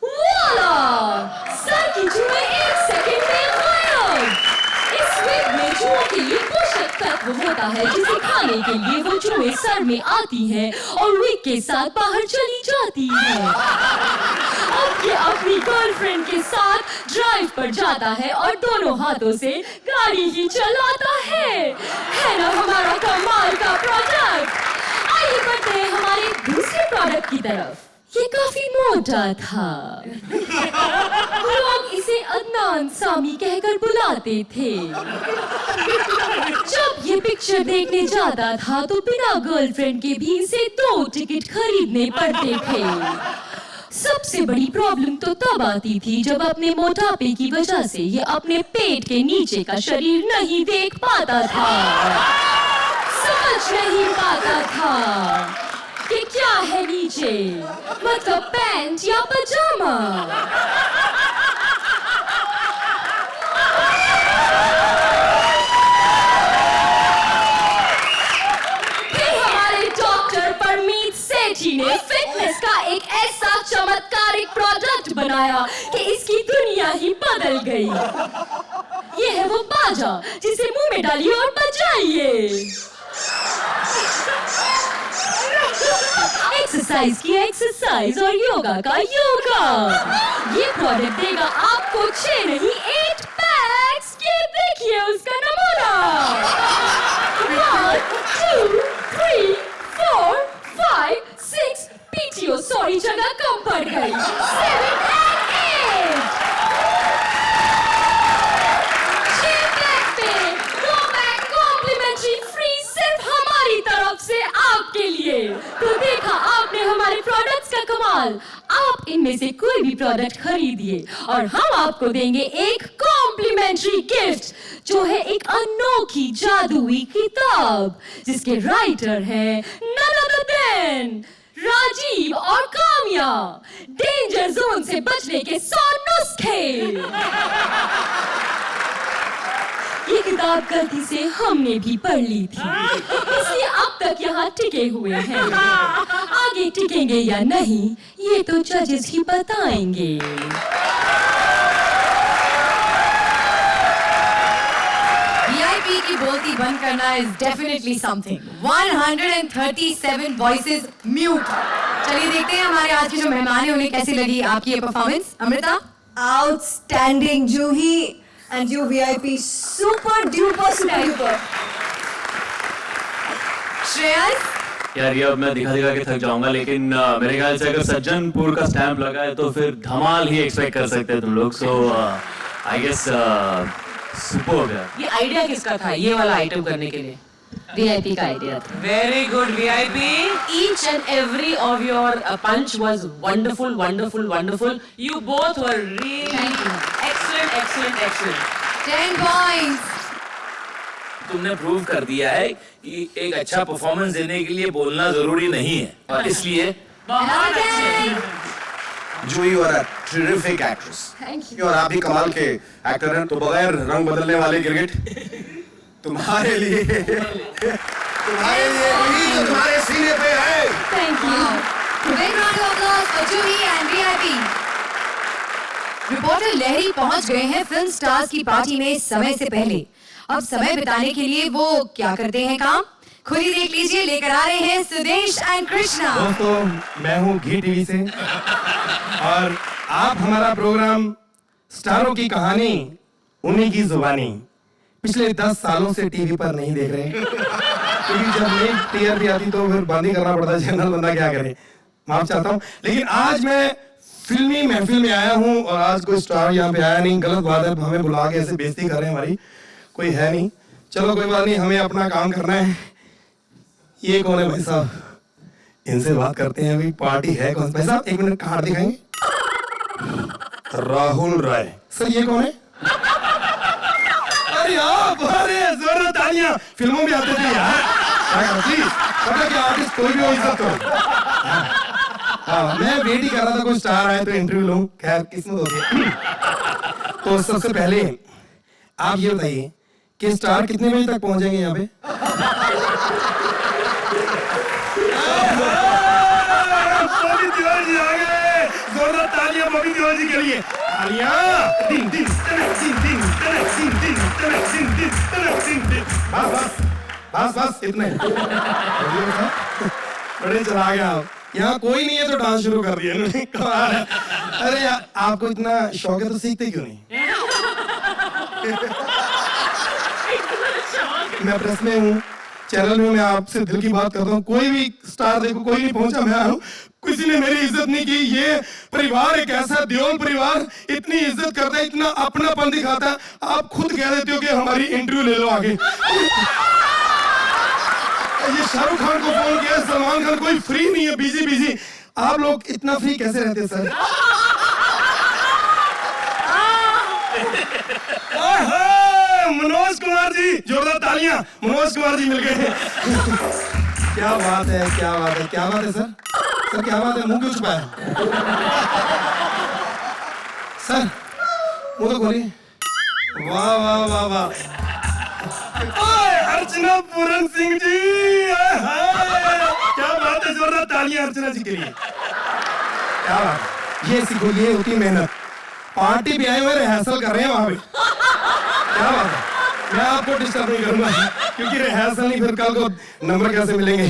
वाला! सर की जुएं 1 सेकंड में गायब। इस विग में जुओं के लिए पोषक तत्व होता है जिसे खाने के लिए वो जुएं सर में आती हैं और विग के साथ बाहर चली जाती हैं। अब ये अपनी गर्लफ्रेंड के साथ ड्राइव पर जाता है और दोनों हाथों से गाड़ी ही चलाता है ना हमारा कमाल का प्रोडक्ट। आइए बढ़ते हैं हमारे दूसरे प्रोडक्ट की तरफ। ये काफी मोटा था, लोग इसे अदनान सामी कहकर बुलाते थे। जब ये पिक्चर देखने जाता था तो बिना गर्लफ्रेंड के भी इसे 2 टिकट खरीदने पड़ते थे। सबसे बड़ी प्रॉब्लम तो तब आती थी जब अपने मोटापे की वजह से ये अपने पेट के नीचे का शरीर नहीं देख पाता था, समझ नहीं पाता था कि क्या है नीचे, मतलब पैंट या पजामा। फिर हमारे डॉक्टर परमीत सेठी ने फिटनेस का एक ऐसा चमत्कारिक प्रोडक्ट बनाया कि इसकी दुनिया ही बदल गई। ये है वो बाजा जिसे मुंह में डालिए और बजाइए। एक्सरसाइज की एक्सरसाइज और योगा का योगा। ये प्रोडक्ट देगा आपको 6 नहीं 8 पैक्स। ये देखिए उसका नमूना। 1 2 3 4 5 6 पीटीओ सॉरी जगह कम पड़ गई। 7 and 8 6 पैक पे 2 पैक कॉम्प्लीमेंट्री फ्री सिर्फ हमारी तरफ से आपके लिए। तो देखा आपने हमारे प्रोडक्ट्स का कमाल। आप इनमें से कोई भी प्रोडक्ट खरीदिए और हम आपको देंगे एक कॉम्प्लीमेंट्री गिफ्ट, जो है एक अनोखी जादुई किताब जिसके राइटर है none other than राजीव और काम्या। डेंजर जोन से बचने के 100 नुस्खे। ये किताब गलती से हमने भी पढ़ ली थी, इसलिए अब तक यहाँ टिके हुए हैं। आगे टिकेंगे या नहीं ये तो जजेस ही बताएंगे। VIP की बोलती बंद करना is definitely something. 137 voices mute. चलिए देखते हैं हमारे आज के जो मेहमान हैं उन्हें कैसी लगी आपकी ये performance. Amrita? Outstanding, Juhi and you VIP, super duper super duper. Shreyas? यार ये अब मैं दिखा के थक जाऊंगा, लेकिन मेरे ख्याल से अगर सज्जनपुर का स्टैंप लगा है तो फिर धमाल ही एक्सपेक्ट कर सकते हैं तुम लोग। सो आई गेस सुपर्ब है। ये आइडिया किसका था ये वाला आइटम करने के लिए? VIP का आइडिया था। Very good VIP. Each and every of your punch was wonderful, wonderful, wonderful. You both were really excellent, excellent, excellent. 10 points. तुमने प्रूव कर दिया है कि एक अच्छा परफॉर्मेंस देने के लिए बोलना जरूरी नहीं है, और इसलिए बहुत अच्छे। Juhi you are a terrific actress. Thank you. और आप भी कमाल के एक्टर हैं। तो बगैर रंग बदलने वाले गिरगिट तुम्हारे लिए वही जो तुम्हारे सीने पे है। Thank you. Big round of applause for Juhi and VIP. Reporter Lahri पहुंच गए हैं फिल्म स्टार्स की पार्टी में समय से पहले। अब समय बिताने के लिए वो क्या करते हैं काम, खुद ही देख लीजिए। लेकर आ रहे हैं सुदेश एंड कृष्णा। दोस्तों मैं हूँ घी टीवी से और आप हमारा प्रोग्राम स्टारों की कहानी उन्हीं की जुबानी पिछले 10 सालों से टीवी पर नहीं देख रहे, क्योंकि जब नई टीआरपी आती तो फिर बंद ही करना पड़ता है, जनरल बंदा क्या करे, माफ चाहता हूँ। लेकिन आज मैं फिल्मी महफिल में आया हूँ और आज कोई स्टार यहाँ पे आया नहीं। गलत बात है, हमें बुला के ऐसे बेइज्जती कर रहे हैं, हमारी कोई है नहीं। चलो कोई बात नहीं, हमें अपना काम करना है। ये कौन है भाई साहब? इनसे बात करते हैं अभी। पार्टी है कौन? भाई साहब 1 मिनट कार्ड दिखाएंगे। राहुल राय सर, ये कौन है? अरे आप, अरे जोरदार तालियां। फिल्मों में आते थे यार। प्लीज पता कि आर्टिस्ट कोई भी हो, इज्जत करो। हाँ, मैं वेट ही कर रहा था कोई स्टार आए तो इंटरव्यू लूं। खैर किस्मत होती है। तो सबसे पहले आप ये बताइए कि स्टार कितने बजे तक पहुंचेंगे यहाँ पे? बॉबी देओल जी आ गए। जोरदार तालियां बॉबी देओल जी के लिए। तालियां। दिन दिन तनक दिन दिन तनक दिन दिन तनक दिन दिन तनक दिन दिन। बस बस बस बस इतने। बड़े चला गया आप। यहाँ कोई नहीं है तो डांस शुरू कर दिया इन्होंने। कमाल है। अरे यार, आपको इतना शौक है तो सीखते क्यों नहीं? मैं प्रेस में हूँ, चैनल में मैं आपसे दिल की बात करता हूँ। कोई भी स्टार देखो, कोई नहीं पहुंचा, मैं आया हूँ। किसी ने मेरी इज्जत नहीं की। ये परिवार एक ऐसा, देओल परिवार इतनी इज्जत करता है, इतना अपनापन दिखाता है। आप खुद कह देते हो कि हमारी इंटरव्यू ले लो आगे। ये शाहरुख खान को फोन किया, सलमान खान, कोई फ्री नहीं है, बिजी बिजी। आप लोग इतना फ्री कैसे रहते हैं सर? मनोज कुमार जी, जोरदार तालियां। मनोज कुमार जी मिल गए। क्या बात है, क्या बात है, क्या बात है सर? सर क्या बात है, मुंह क्यों छुपाया? सर मुंह तो खोलिए। वाह वाह वाह वाह। अर्चना पूरन सिंह जी, क्या बात है, जोरदार तालियां अर्चना जी के लिए। क्या बात है, ये सीखो, ये होती मेहनत। पार्टी भी आए हुए, रिहर्सल कर रहे हैं वहां पे। क्या बात है। मैं आपको डिस्टर्ब नहीं करूंगा क्योंकि रिहर्सल नहीं, फिर कल को नंबर कैसे मिलेंगे?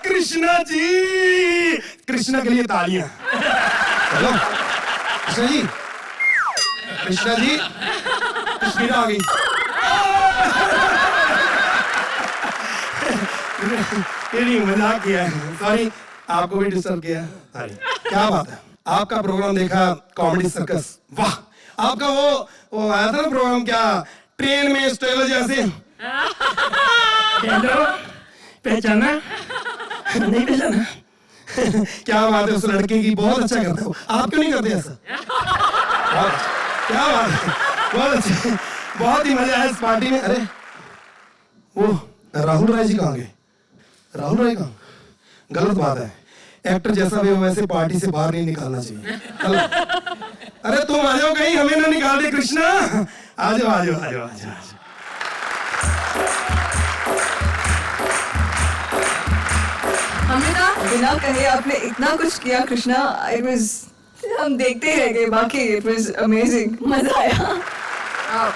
कृष्णा जी, कृष्णा के लिए तालियां। हेलो कृष्णा जी, कृष्णा जी, कृष्णा आ गई। मजाक किया है, सॉरी, आपको भी डिस्टर्ब किया। क्या बात है, आपका प्रोग्राम देखा, कॉमेडी सर्कस। वाह, आपका वो आया था ना प्रोग्राम, क्या ट्रेन में स्टेलो जैसे। पहचाना नहीं? पहचाना? क्या बात है, उस लड़के की बहुत अच्छा करता है। आप क्यों नहीं करते ऐसा? क्या बात है, बहुत अच्छा, बहुत ही मजा है इस पार्टी में। अरे वो राहुल राय जी कहाँ गए? राहुल राय कहाँ? गलत बात है, एक्टर जैसा भी हो वैसे पार्टी से बाहर नहीं निकालना चाहिए। अरे तुम आ जाओ कहीं, हमें ना निकाल दे कृष्णा। आ जाओ आ जाओ आ जाओ आ जाओ। अमृता, बिना कहे आपने इतना कुछ किया कृष्णा। It was, हम देखते रह गए, बाकी इट वाज अमेजिंग, मजा आया।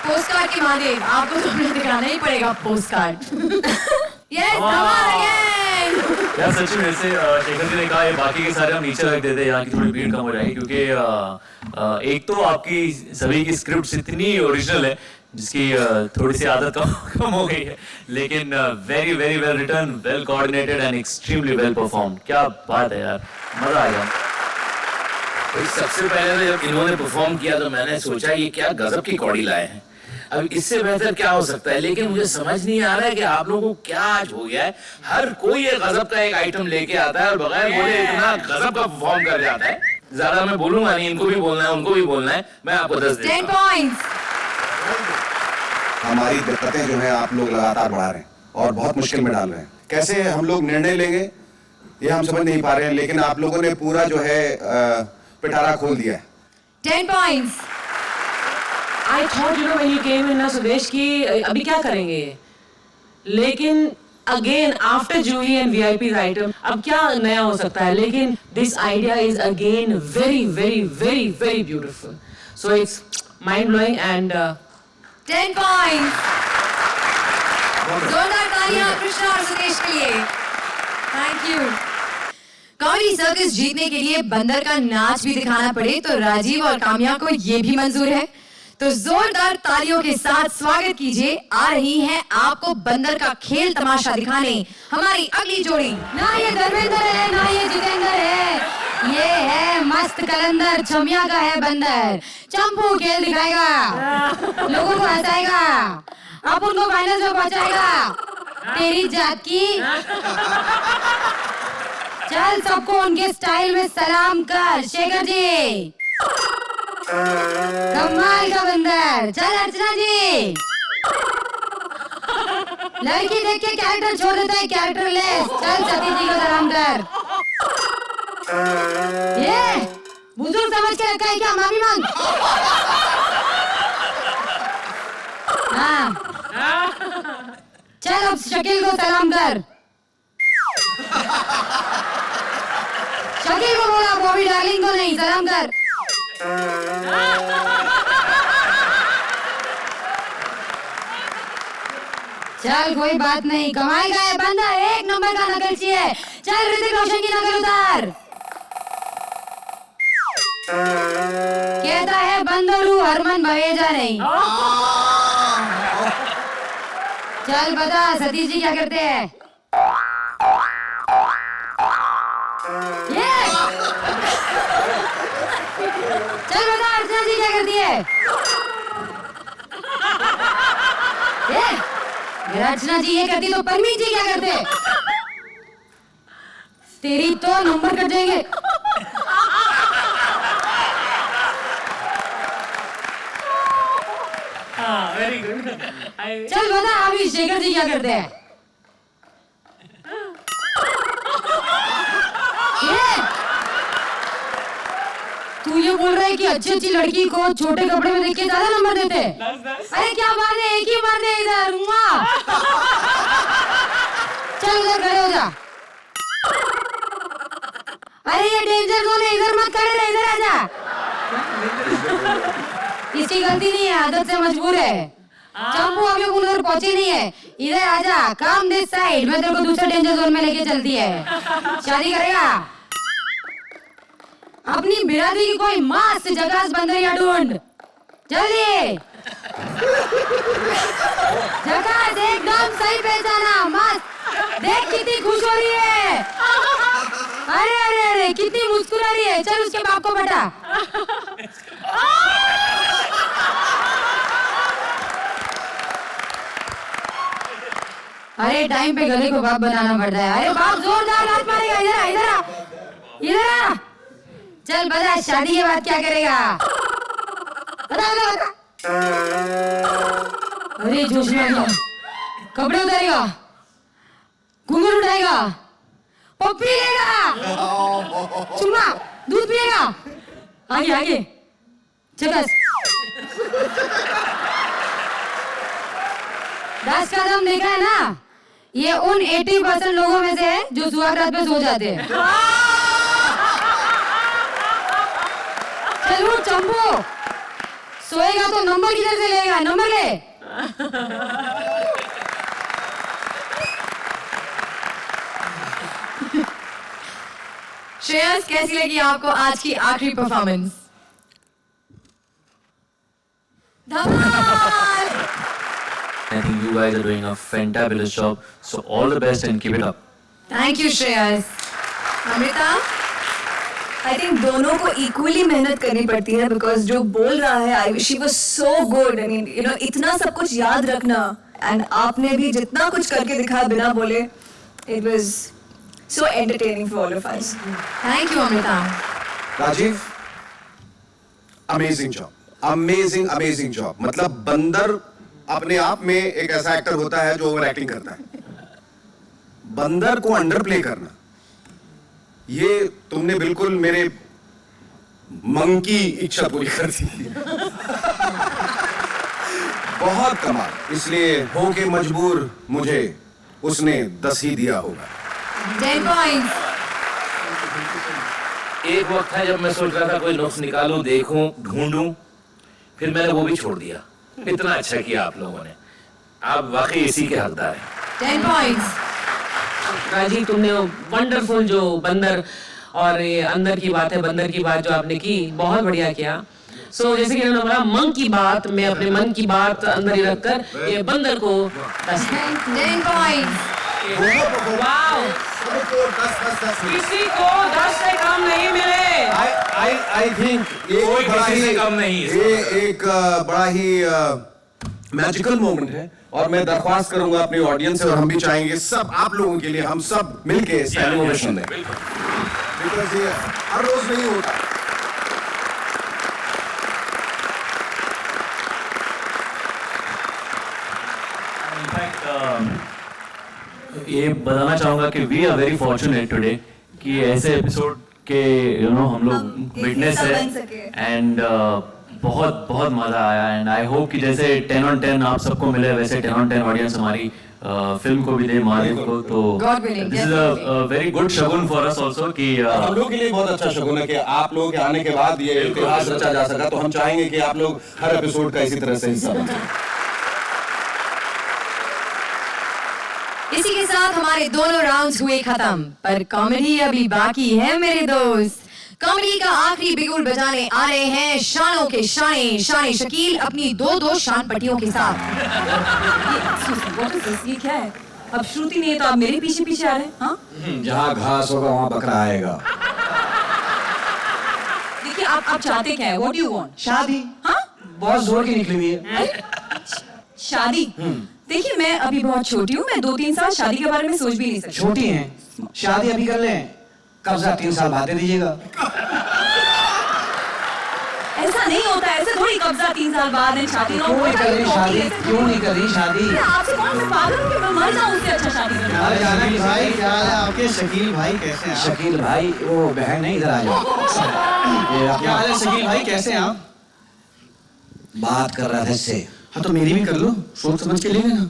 पोस्ट कार्ड की माने, आपको तो हमें दिखाना ही पड़ेगा पोस्ट कार्ड। यस, धमाल अगेन। यार सच में, जैसे शेखर जी ने कहा, ये बाकी के सारे हम नीचे रख देते, यहाँ की थोड़ी भीड़ कम हो जाएगी। क्योंकि एक तो आपकी सभी की स्क्रिप्ट इतनी ओरिजिनल है जिसकी थोड़ी सी आदत कम हो गई है, लेकिन very very well written, well coordinated and extremely well performed. क्या बात है यार, मजा आया। तो सबसे पहले जब इन्होंने परफॉर्म किया तो मैंने सोचा ये क्या गजब की कौड़ी लाए हैं, अब इससे बेहतर क्या हो सकता है। लेकिन मुझे समझ नहीं आ रहा है कि आप लोगों को क्या आज हो गया है। हर कोई एक गजब का एक आइटम लेके आता है और बगैर बोले इतना गजब का परफॉर्म कर जाता है। ज्यादा मैं बोलूंगा नहीं, इनको भी बोलना है, उनको भी बोलना है। मैं आपको 10 देता हूं। 10 पॉइंट्स। हमारी दिक्कतें जो है आप लोग लगातार बढ़ा रहे हैं और बहुत मुश्किल में डाल रहे हैं। कैसे हम लोग निर्णय लेंगे ये हम समझ नहीं पा रहे हैं, लेकिन आप लोगों ने पूरा जो है पिटारा खोल दिया है। 10 points. I thought, you know, when you came in ना सुदेश की अभी क्या करेंगे, लेकिन again after Juhi and VIP's item अब क्या नया हो सकता है। लेकिन this idea is again very very very very beautiful, so it's mind blowing and 10 points. जोरदार तालियां कृष्णा और सुदेश के लिए। Thank you. कॉमेडी सर्कस जीतने के लिए बंदर का नाच भी दिखाना पड़े तो राजीव और काम्या को ये भी मंजूर है। तो जोरदार तालियों के साथ स्वागत कीजिए, आ रही हैं आपको बंदर का खेल तमाशा दिखाने हमारी अगली जोड़ी। ना ये धर्मेंद्र है ना ये जितेंद्र है, ये है मस्त कलंदर, छमिया का है बंदर। चंपू खेल दिखाएगा, लोगों को हंसाएगा, अब उनको फाइनल में पहुंचाएगा। तेरी जात की। चल सबको उनके स्टाइल में सलाम कर। शेखर जी कमाल का बंदर। चल अर्चना जी, लड़की देख के कैरेक्टर छोड़ देता है, कैरेक्टर लेस। चल सतीश जी को सलाम कर। ये बुजुर्ग समझ के रखा है क्या? माफी मांग। हाँ चल अब शकील को सलाम कर। शकील को बोला, बॉबी डार्लिंग को नहीं, सलाम कर। चल कोई बात नहीं, कमाई का है बंदा, एक नंबर का नकलची है। चल ऋतिक रोशन की नकल उतार। कहता है बंदर हूँ हरमन भवेजा नहीं। चल बता सतीश जी क्या करते हैं? ये चल बता अर्चना जी क्या करती है? ये अर्चना जी ये करती तो परमीत जी क्या करते? तेरी तो नंबर कट जाएंगे। Very good. चल बता अभी शेखर जी क्या करते हैं? तू ये बोल रहा है कि अच्छी अच्छी लड़की को छोटे कपड़े में देख के ज्यादा नंबर देते हैं? अरे क्या बात है, एक ही मार दे इधर। चल उधर खड़े हो जा। अरे ये डेंजर जोन है, इधर मत खड़े रहे, इधर आजा। इसकी गलती नहीं है, आदत से मजबूर है। चंपू अभी उधर पहुंची नहीं है, इधर आजा। काम दिस साइड, मैं तेरे को दूसरे डेंजर जोन में लेके चलती है। शादी करेगा? अपनी बिरादरी की कोई मस्त जगह बंदरिया ढूंढ जल्दी। जगह एकदम सही पहचाना, मस्त। देख कितनी खुश हो रही है। अरे अरे अरे कितनी मुस्कुरा रही है। चल उसके बाप को बैठा। अरे टाइम पे गले को बाप बनाना पड़ता है। अरे बाप जोरदार लात मारेगा। इधर आ, इधर आ, इधर आ। चल बता शादी के बाद क्या करेगा? बता बता बता। अरे जोश में आ गया। कपड़े उतारेगा, घूंघट उठाएगा, पप्पी लेगा, चुम्मा, दूध पिएगा। आगे आगे चकस। 10 कदम देखा है ना? ये उन 80% लोगों में से है जो सुहाग रात पे सो जाते हैं। चल उठ चंपू, सोएगा तो नंबर किधर से लेगा? नंबर ले। श्रेयस कैसी लगी आपको आज की आखिरी performance? Dhamaal! I think you guys are doing a fantabulous job. So all the best and keep it up. Thank you Shreyas. Amrita? I think दोनों को इक्वली मेहनत करनी पड़ती है, बिकॉज जो बोल रहा है I she was so good. I mean you know इतना सब कुछ याद रखना, एंड आपने भी जितना कुछ करके दिखाया बिना बोले, it was so entertaining for all of us. Thank you Amrita. Rajeev, amazing job, amazing amazing job. मतलब बंदर अपने आप में एक ऐसा एक्टर होता है जो ओवर एक्टिंग करता है। बंदर को अंडर प्ले करना, ये तुमने बिल्कुल मेरे मंकी इच्छा पूरी कर दी। बहुत कमाल। इसलिए हो के मजबूर मुझे उसने 10 ही दिया होगा। 10 पॉइंट्स। एक वक्त था जब मैं सोच रहा था कोई नुक्स निकालूं, देखूं, ढूंढूं, फिर मैंने वो भी छोड़ दिया। इतना अच्छा किया आप लोगों ने, आप वाकई इसी के हकदार हैं। 10 पॉइंट्स। राजीव तुमने वंडरफुल जो बंदर और ये अंदर की बात है, बंदर की बात जो आपने की, बहुत बढ़िया किया। सो जैसे कि उन्होंने बोला मन की बात, मैं अपने मन की बात अंदर ही रखकर ये बंदर को 10 पॉइंट्स। वाओ, किसी को 10 से कम नहीं मिले। आई थिंक कोई किसी से कम नहीं। ये एक बड़ा ही मैजिकल मोमेंट है और मैं दरख्वास्त करूंगा अपनी ऑडियंस से और हम भी चाहेंगे सब आप लोगों के लिए हम सब मिलके स्टैंडिंग ओवेशन दें बिकॉज़ ये हर रोज नहीं होता। ये बताना चाहूंगा कि we are very fortunate today कि ऐसे एपिसोड के हम लोग विटनेस है एंड बहुत बहुत मजा आया एंड आई होप कि जैसे 10 on 10 आप सबको मिले वैसे 10 on 10 ऑडियंस हमारी फिल्म को भी दे महादेव को तो this is a very good Shagun for us also कि हम लोग के लिए बहुत अच्छा शगुन है कि आप लोगों के आने के बाद ये इतिहास रचा जा सका। तो हम चाहेंगे कि आप लोग हर एपिसोड का इसी तरह से हिस्सा बनें। इसी के साथ हमारे दोनों राउंड्स हुए खत्म, पर कॉमेडी अभी बाकी है मेरे दोस्त। कॉमेडी का आखिरी बिगुल बजाने आ रहे हैं शानों के शाने शाने शकील अपनी दो शान पट्टियों के साथ। ये क्या है? अब श्रुति नहीं है तो आप मेरे पीछे पीछे आ रहे हैं? हाँ? जहाँ घास होगा वहाँ बकरा आएगा। देखिए आप चाहते क्या है? What do you want? शादी। हाँ? बहुत जोर की निकली हुई है। शादी? देखिए मैं अभी बहुत छोटी हूँ, मैं 2-3 साल शादी के बारे में सोच भी नहीं सकती। छोटी हैं, शादी अभी कर लें, कब्जा 3 साल बाद दे दीजिएगा। ऐसा नहीं होता, ऐसे थोड़ी कब्जा 3 साल बाद है शादी। क्यों नहीं कर रही शादी? क्यों नहीं कर रही शादी? आपसे कौन सा पागल हूँ कि मैं मर जाऊँ उससे अच्छा शादी करना। अरे शकील भाई क्या हाल है आपके? शकील भाई कैसे हैं? शकील भाई वो बहन नहीं, इधर आ जाओ। क्या हाल है शकील भाई कैसे हैं आप? बात कर रहा था इससे। हाँ तो मेरी भी कर लो, सोच समझ के ले लेना।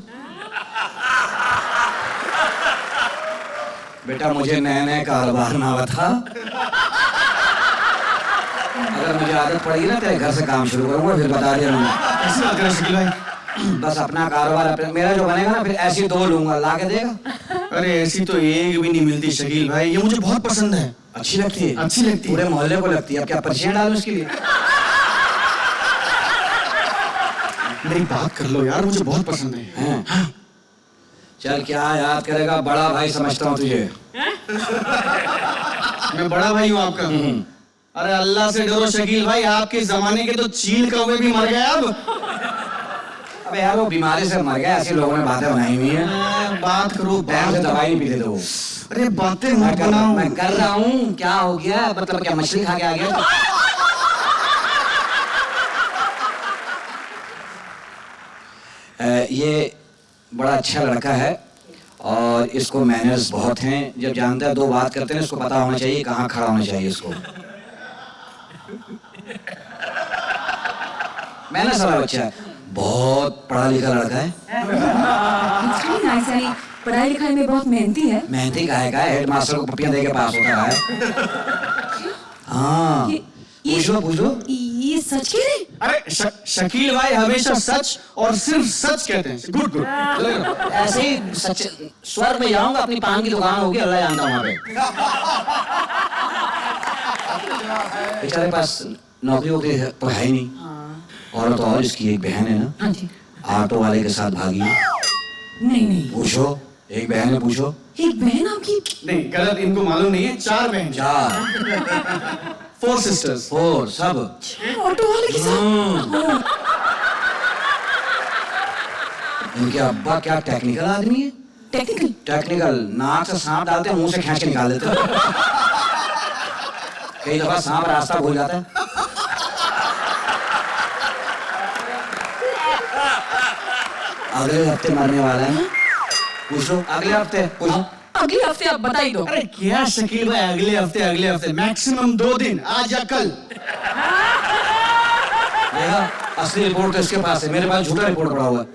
बेटा मुझे नए नए कारोबार ना था, अगर मुझे आदत पड़ेगी ना तेरे घर से काम शुरू करूंगा, फिर बता दे रहा कैसी बात कर रहे शकील भाई? बस अपना कारोबार मेरा जो बनेगा ना फिर ऐसी 2 लूंगा, ला के देगा। अरे ऐसी तो एक भी नहीं मिलती शकील भाई, ये मुझे बहुत पसंद है। अच्छी लगती है? अच्छी लगती है, पूरे मोहल्ले को लगती है। अब क्या पर्चियां डालूं इसके लिए? मेरी बात कर लो यार, मुझे बहुत पसंद है। हाँ। चल क्या याद करेगा, बड़ा भाई समझता हूँ तुझे। मैं बड़ा भाई हूँ आपका। अरे अल्लाह से डरो शकील भाई, आपके जमाने के तो चील कौवे भी मर गए अब। अबे यार वो बीमारी से मर गया, ऐसे लोगों ने बातें बनाई हुई हैं। बात करो, टाइम से दवाई नहीं पीते थे वो। अरे बातें मत बनाओ। मैं कर रहा हूँ, क्या हो गया? मतलब क्या मछली खा के आ गया? ये बड़ा अच्छा लड़का है और इसको मैनर्स बहुत हैं। जब जानता है 2 बात करते हैं इसको पता होना चाहिए कहाँ खड़ा होना चाहिए इसको। मैनर्स वाला बच्चा है, बहुत पढ़ा लिखा लड़का है। पढ़ाई लिखाई में बहुत मेहनती है। मेहनती काहे का है, हेडमास्टर को पप्पियां दे के पास होता रहा है। हाँ पूछो ये सच कह रहे? अरे शकील भाई हमेशा सच और सिर्फ सच कहते हैं। Good good. ऐसे ही सच स्वर्ग में जाऊंगा, अपनी पान की दुकान होगी, अल्लाह जानता वहां पे। बेचारे पास नौकरी वोकरी तो है ही नहीं। और तो और इसकी एक बहन है ना, हाँ जी। ऑटो वाले के साथ भागी। नहीं पूछो, एक बहन है, पूछो। एक बहन आपकी? नहीं गलत, इनको मालूम नहीं है। 4 बहन। 4 4 sisters। 4 सब ऑटो वाले के साथ? इनके अब्बा क्या टेक्निकल आदमी है। टेक्निकल नाक से सांप डालते हैं, मुंह से खींच के निकाल देते हैं। कई दफा सांप रास्ता भूल जाता है। अगले हफ्ते मरने वाला है। पूछो अगले हफ्ते, पूछो अगले हफ्ते आप बता ही दो। अरे क्या शकील भाई, अगले हफ्ते मैक्सिमम 2 दिन, आज या कल। देखा, असली रिपोर्ट तो इसके पास है, मेरे पास झूठा रिपोर्ट पड़ा हुआ है।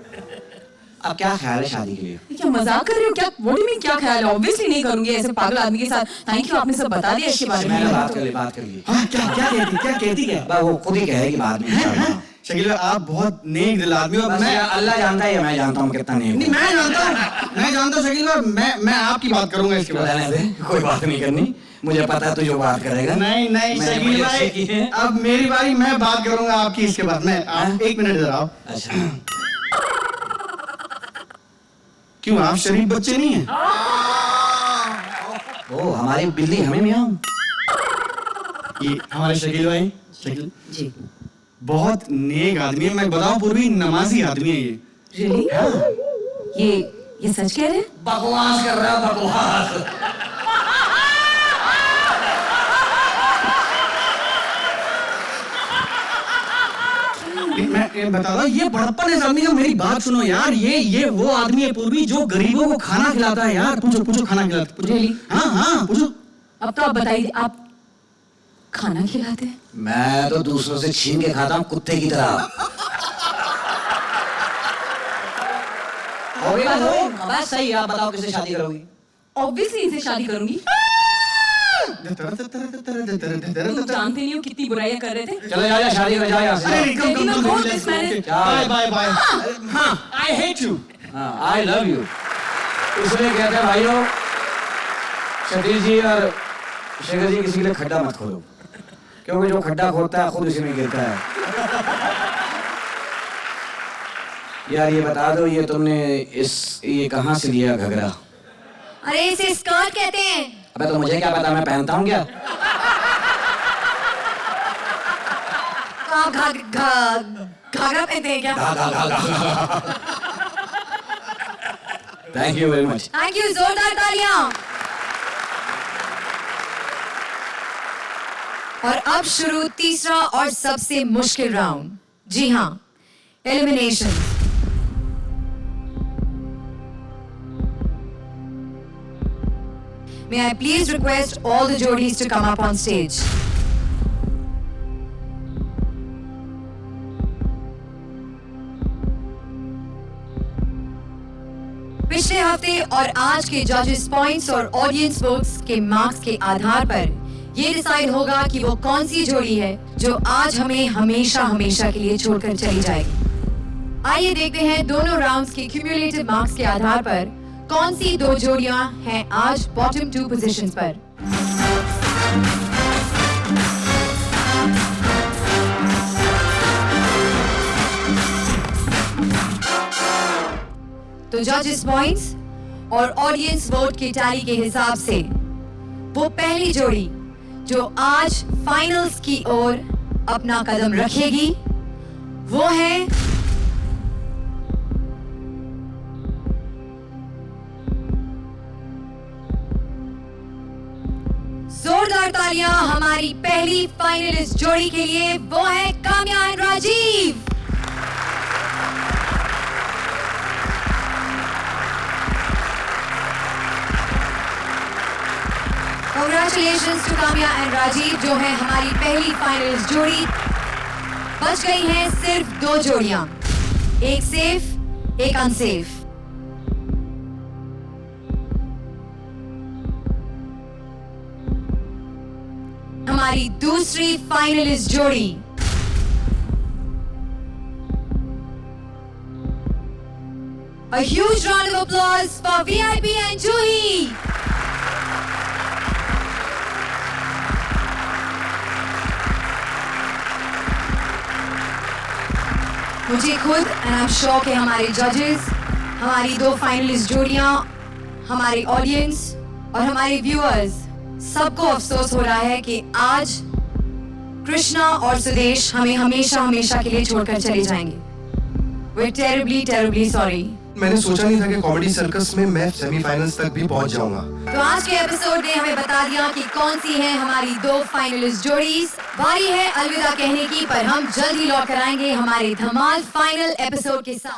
अब क्या ख्याल है शादी के लिए? क्या मजाक कर रहे हो? क्या व्हाट डू यू मीन क्या ख्याल है? ऑब्वियसली नहीं करूंगी ऐसे पागल आदमी के साथ। थैंक यू, आपने सब बता दिया इसके बारे में। बात कर ली। हाँ क्या कहती क्या? वो खुद ही कहेगी बाद में इंशाल्लाह। शकील भाई आप बहुत नेक दिल आदमी हो। मैं अल्लाह जानता है, मैं जानता हूँ कितना नेक। नहीं मैं जानता हूँ शकील भाई, मैं आपकी बात करूंगा इसके बाद। कोई बात नहीं करनी, मुझे पता है तू जो बात करेगा। नहीं शकील भाई, अब मेरी बारी, मैं बात करूंगा आपकी इसके बाद। मैं आप 1 मिनट इधर आओ। अच्छा क्यों, आप शरीफ बच्चे नहीं हैं? ओ हमारी बिल्ली हमें मियाऊं। ये हमारे शकील भाई। शकील जी बहुत नेक आदमी है, मैं बताऊं पूर्वी नमाजी आदमी है ये। Really? हाँ। ये सच कह रहे हैं? बकवास कर रहा है, बकवास। मैं बता रहा हूँ, ये बड़प्पन इस आदमी का, मेरी बात सुनो यार, ये वो आदमी है पूर्वी जो गरीबों को खाना खिलाता है यार। पूछो खाना खिलाता, पूछो। हाँ पूछो। अब तो आप बताइए, आप खाना खिलाते हैं? मैं तो दूसरों से छीन के खाता हूँ कुत्ते की तरह। बात सही, आप बताओ किससे शादी करोगी? ऑब्वियसली इनसे शादी करूंगी। तुम जानते नहीं हो कितनी बुराइयां कर रहे थे। चलो जा शादी कर, जा यहाँ से। बाय। हाँ, I hate you. हाँ, I love you. इसलिए कहते हैं भाइयों, सतीश जी और शेखर जी, किसी के लिए खड्डा मत खोदो, क्योंकि जो खड्डा खोदता है खुद उसी में गिरता है। यार ये बता दो, ये तुमने ये कहाँ से लिया घघरा? अरे इसे स्कर्ट कहते हैं। अबे तो मुझे क्या पता, मैं पहनता हूँ क्या? आप घाघरा पहनते हैं क्या? Thank you very much. Thank you, जोरदार तालियां। और अब शुरू तीसरा और सबसे मुश्किल राउंड। जी हाँ, elimination. May I please request all the jodis to come up on stage. पिछले हफ्ते और आज के जजेस पॉइंट्स और ऑडियंस वोट्स के मार्क्स के आधार पर ये डिसाइड होगा कि वो कौन सी जोड़ी है जो आज हमें हमेशा हमेशा के लिए छोड़कर चली जाएगी। आइए देखते हैं दोनों राउंड्स के क्यूमुलेटिव मार्क्स के आधार पर कौन सी दो जोड़ियां हैं आज बॉटम 2 पोजीशंस पर। तो जजेस पॉइंट्स और ऑडियंस वोट की टैली के हिसाब से वो पहली जोड़ी जो आज फाइनल्स की ओर अपना कदम रखेगी वो है जोरदार तालियां हमारी पहली फाइनलिस्ट जोड़ी के लिए, वो है Kamya and Rajeev. Congratulations to Kamya and Rajeev जो है हमारी पहली फाइनलिस्ट जोड़ी। बच गई हैं सिर्फ दो जोड़ियां, एक सेफ एक अनसेफ। हमारी दूसरी फाइनलिस्ट जोड़ी A huge round of applause for VIP and Juhi. मुझे खुद एंड आई एम श्योर कि हमारे जजेस, हमारी दो फाइनलिस्ट जोड़ियां, हमारे ऑडियंस और हमारे व्यूअर्स सबको अफसोस हो रहा है कि आज कृष्णा और सुदेश हमें हमेशा हमेशा के लिए छोड़कर चले जाएंगे। We're terribly, terribly sorry. मैंने सोचा नहीं था कि कॉमेडी सर्कस में मैं सेमीफाइनल्स तक भी पहुंच जाऊंगा। तो आज के एपिसोड ने हमें बता दिया कि कौन सी है हमारी दो फाइनलिस्ट जोड़ीज। बारी है अलविदा कहने की, पर हम जल्द ही लौट कर आएंगे हमारे धमाल फाइनल एपिसोड के साथ।